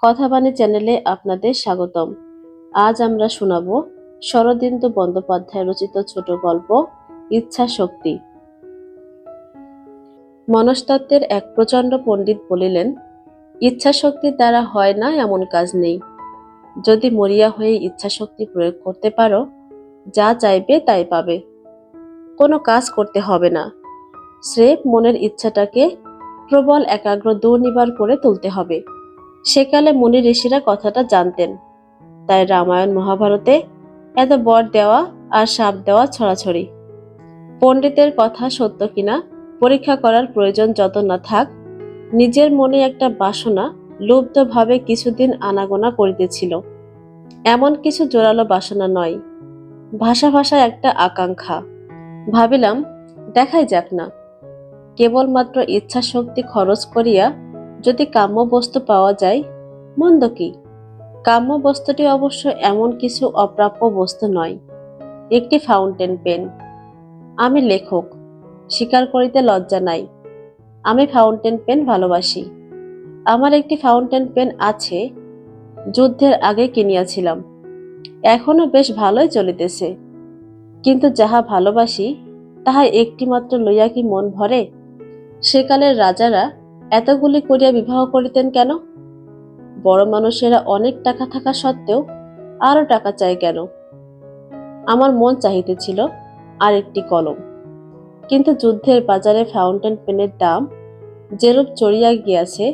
কথাবাণী চ্যানেলে আপনাদের স্বাগতম। আজ আমরা শোনাব শরদিন্দু বন্দ্যোপাধ্যায় রচিত ছোট গল্প ইচ্ছা শক্তি। মনস্তত্ত্বের এক প্রচণ্ড পণ্ডিত বলিলেন, ইচ্ছা শক্তির দ্বারা হয় না এমন কাজ নেই। যদি মরিয়া হয়ে ইচ্ছা শক্তি প্রয়োগ করতে পারো, যা চাইবে তাই পাবে। কোনো কাজ করতে হবে না, স্রেফ মনের ইচ্ছাটাকে প্রবল একাগ্র দুর্নিবার করে তুলতে হবে। সেকালে মুনি ঋষিরা কথাটা জানতেন, তাই রামায়ণ মহাভারতে এত বর দেওয়া আর শাপ দেওয়া ছড়াছড়ি। পণ্ডিতের কথা সত্য কিনা পরীক্ষা করার প্রয়োজন যত না থাক, নিজের মনে একটা বাসনা লুব্ধভাবে কিছুদিন আনাগোনা করিতেছিল। এমন কিছু জোরালো বাসনা নয়, ভাষা ভাষা একটা আকাঙ্ক্ষা। ভাবিলাম, দেখাই যাক না, কেবলমাত্র ইচ্ছা শক্তি খরচ করিয়া যদি কাম্য বস্তু পাওয়া যায়, মন্দ কি? কাম্য বস্তুটি অবশ্য এমন কিছু অপ্রাপ্য বস্তু নয়, একটি ফাউন্টেন পেন। আমি লেখক, স্বীকার করিতে লজ্জা নাই। আমি ফাউন্টেন পেন ভালোবাসি। আমার একটি ফাউন্টেন পেন আছে, যুদ্ধের আগে কিনিয়াছিলাম, এখনো বেশ ভালোই চলিতেছে। কিন্তু যাহা ভালোবাসি তাহা একটি মাত্র লইয়া কি মন ভরে? সেকালের রাজারা এতগুলি করিয়া বিবাহ করিতেন কেন? বড় মানুষেরা অনেক টাকা থাকা সত্ত্বেও আরো টাকা চায় কেন? আমার মন চাহিতেছিল আর একটি কলম, কিন্তু যুদ্ধের বাজারে ফাউন্টেন পেনের দাম যেরূপ চড়িয়া গিয়াছে,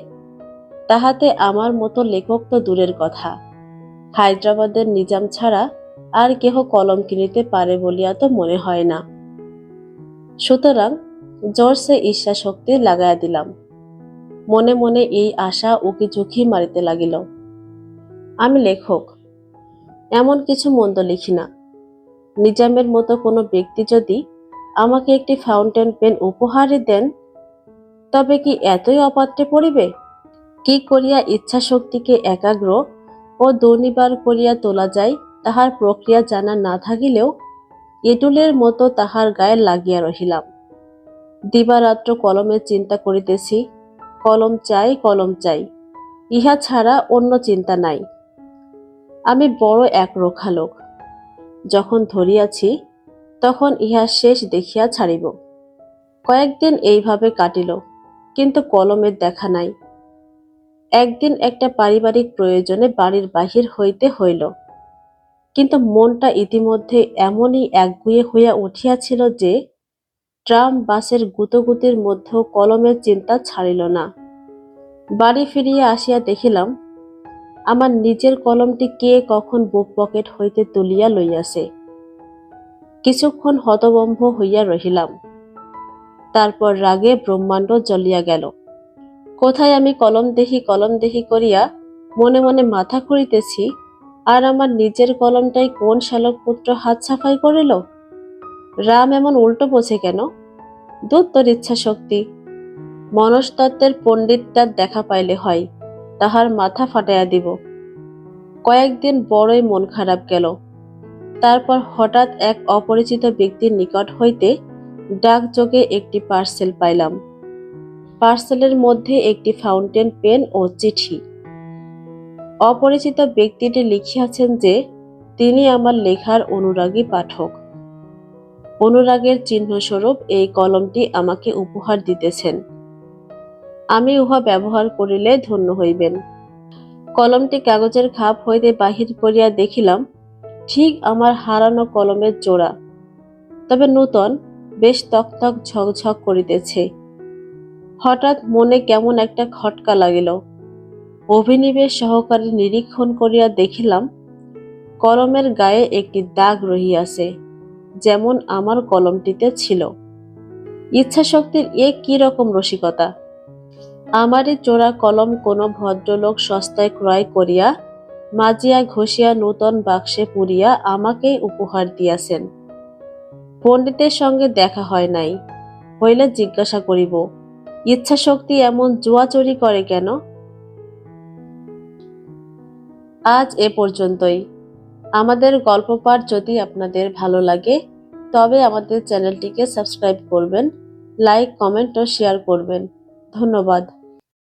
তাহাতে আমার মতো লেখক তো দূরের কথা, হায়দ্রাবাদের নিজাম ছাড়া আর কেহ কলম কিনিতে পারে বলিয়া তো মনে হয় না। সুতরাং জোরসে ঈর্ষা শক্তি লাগাইয়া দিলাম। মনে মনে এই আশা উকি ঝুঁকি মারিতে লাগিল, আমি লেখক, এমন কিছু মন্দ লিখি না। নিজামের মতো কোনো ব্যক্তি যদি আমাকে একটি ফাউন্টেন পেন উপহারে দেন, তবে কি এতই অপাত্রে পড়িবে? কি করিয়া ইচ্ছা শক্তিকে একাগ্র ও দুর্নিবার করিয়া তোলা যায় তাহার প্রক্রিয়া জানা না থাকিলেও এটুলের মতো তাহার গায়ে লাগিয়া রহিলাম। দিবারাত্র কলমের চিন্তা করিতেছি, কলম চাই, কলম চাই, ইহা ছাড়া অন্য চিন্তা নাই। আমি বড় একরোখা লোক, যখন ধরিয়াছি তখন ইহা শেষ দেখিয়া ছাড়িব। কয়েকদিন এইভাবে কাটিল, কিন্তু কলমের দেখা নাই। একদিন একটা পারিবারিক প্রয়োজনে বাড়ির বাহির হইতে হইল, কিন্তু মনটা ইতিমধ্যে এমনই একগুঁয়ে হইয়া উঠিয়াছিল যে ট্রাম বাসের গুতোগুতির মধ্যেও কলমের চিন্তা ছাড়িল না। বাড়ি ফিরিয়া আসিয়া দেখিলাম, আমার নিজের কলমটি কে কখন বুক পকেট হইতে তুলিয়া লইয়াছে। কিছুক্ষণ হতবম্ব হইয়া রহিলাম, তারপর রাগে ব্রহ্মাণ্ড জ্বলিয়া গেল। কোথায় আমি কলম দেখি করিয়া মনে মনে মাথা খুঁড়িতেছি, আর আমার নিজের কলমটাই কোন শ্যালক পুত্র হাত সাফাই করিল। রাম এমন উল্টো বোঝে কেন? দূর তোর ইচ্ছা শক্তি। মনস্তত্ত্বের পণ্ডিতটার দেখা পাইলে হয়, তাহার মাথা ফাটাইয়া দিব। কয়েকদিন বড়ই মন খারাপ গেল। তারপর হঠাৎ এক অপরিচিত ব্যক্তির নিকট হইতে ডাকযোগে একটি পার্সেল পাইলাম। পার্সেলের মধ্যে একটি ফাউন্টেন পেন ও চিঠি। অপরিচিত ব্যক্তিটি লিখিয়াছেন যে তিনি আমার লেখার অনুরাগী পাঠক। অনুরাগের চিহ্নস্বরূপ এই কলমটি আমাকে উপহার দিতেছেন। আমি উহা ব্যবহার করিলে ধন্য হইবেন। কলমটি কাগজের খাপ হইতে বাহির করিয়া দেখিলাম, ঠিক আমার হারানো কলমের জোড়া, তবে নূতন, বেশ তকতক ঝকঝক করিতেছে। হঠাৎ মনে কেমন একটা খটকা লাগিল। অভিনিবেশ সহকারে নিরীক্ষণ করিয়া দেখিলাম, কলমের গায়ে একটি দাগ রহিয়াছে, যেমন আমার কলমটিতে ছিল। ইচ্ছা শক্তির এ কি রকম রসিকতা! আমারই চোরা কলম কোনো ভদ্রলোক সস্তায় ক্রয় করিয়া মাজিয়া ঘষিয়া নূতন বাক্সে পুরিয়া আমাকেই উপহার দিয়াছেন। পণ্ডিতের সঙ্গে দেখা হয় নাই, হইলে জিজ্ঞাসা করিব, ইচ্ছা শক্তি এমন জুয়াচুরি করে কেন? আজ এ পর্যন্তই। আমাদের গল্প পাঠ যদি আপনাদের ভালো লাগে, তবে আমাদের চ্যানেলটিকে সাবস্ক্রাইব করবেন, লাইক, কমেন্ট ও শেয়ার করবেন। ধন্যবাদ।